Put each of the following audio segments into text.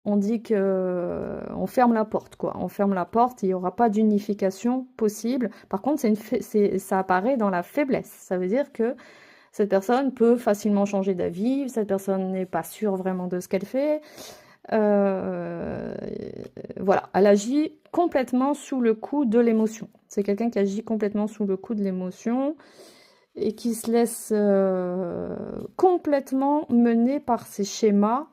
on dit que on ferme la porte, quoi. On ferme la porte, il n'y aura pas d'unification possible. Par contre, ça apparaît dans la faiblesse. Ça veut dire que cette personne peut facilement changer d'avis, cette personne n'est pas sûre vraiment de ce qu'elle fait. Euh, voilà, elle agit complètement sous le coup de l'émotion. C'est quelqu'un qui agit complètement sous le coup de l'émotion et qui se laisse complètement mener par ses schémas,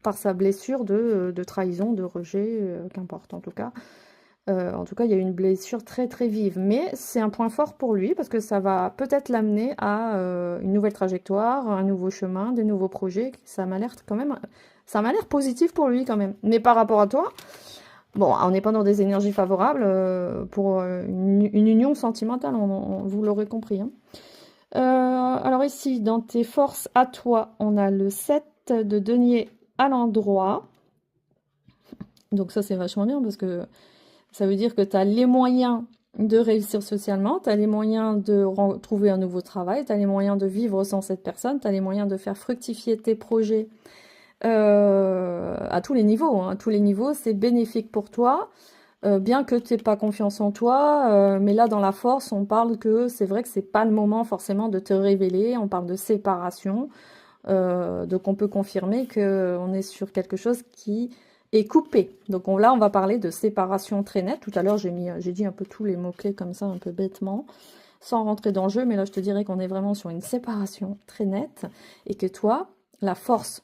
par sa blessure de trahison, de rejet, qu'importe en tout cas. En tout cas, il y a une blessure très très vive, mais c'est un point fort pour lui parce que ça va peut-être l'amener à une nouvelle trajectoire, un nouveau chemin, des nouveaux projets. Ça m'a l'air quand même, ça m'a l'air positif pour lui quand même. Mais par rapport à toi, bon, on n'est pas dans des énergies favorables pour une union sentimentale, vous l'aurez compris, hein. Alors ici, dans tes forces à toi, on a le 7 de denier à l'endroit. Donc ça, c'est vachement bien parce que ça veut dire que tu as les moyens de réussir socialement, tu as les moyens de trouver un nouveau travail, tu as les moyens de vivre sans cette personne, tu as les moyens de faire fructifier tes projets à tous les niveaux, hein. À tous les niveaux, c'est bénéfique pour toi, bien que tu n'aies pas confiance en toi. Mais là, dans la force, on parle que c'est vrai que c'est pas le moment forcément de te révéler, on parle de séparation. Donc on peut confirmer qu'on est sur quelque chose qui est coupé. Donc là, on va parler de séparation très nette. Tout à l'heure, j'ai dit un peu tous les mots-clés comme ça, un peu bêtement, sans rentrer dans le jeu, mais là, je te dirais qu'on est vraiment sur une séparation très nette et que toi, la force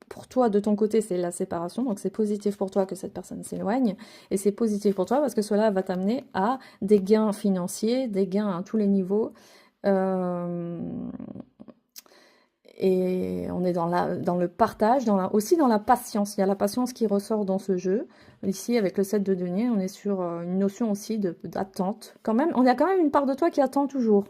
pour toi, de ton côté, c'est la séparation. Donc c'est positif pour toi que cette personne s'éloigne et c'est positif pour toi parce que cela va t'amener à des gains financiers, des gains à tous les niveaux. Euh, et on est dans le partage, aussi dans la patience. Il y a la patience qui ressort dans ce jeu. Ici, avec le 7 de denier, on est sur une notion aussi d'attente. Quand même, on a quand même une part de toi qui attend toujours.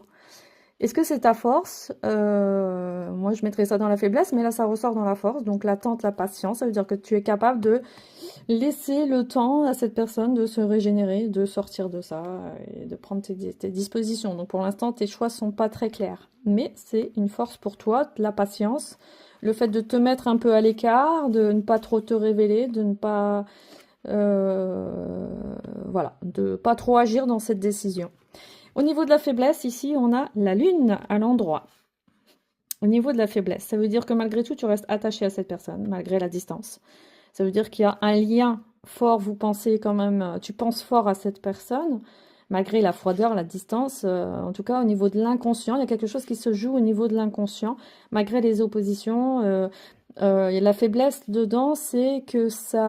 Est-ce que c'est ta force? Moi, je mettrais ça dans la faiblesse, mais là, ça ressort dans la force. Donc, l'attente, la patience, ça veut dire que tu es capable de laisser le temps à cette personne de se régénérer, de sortir de ça et de prendre tes dispositions. Donc pour l'instant, tes choix sont pas très clairs. Mais c'est une force pour toi, la patience, le fait de te mettre un peu à l'écart, de ne pas trop te révéler, de ne pas... voilà, de pas trop agir dans cette décision. Au niveau de la faiblesse, ici, on a la lune à l'endroit. Au niveau de la faiblesse, ça veut dire que malgré tout, tu restes attaché à cette personne, malgré la distance. Ça veut dire qu'il y a un lien fort, vous pensez quand même, tu penses fort à cette personne, malgré la froideur, la distance. En tout cas, au niveau de l'inconscient, il y a quelque chose qui se joue au niveau de l'inconscient, malgré les oppositions. La faiblesse dedans, c'est que ça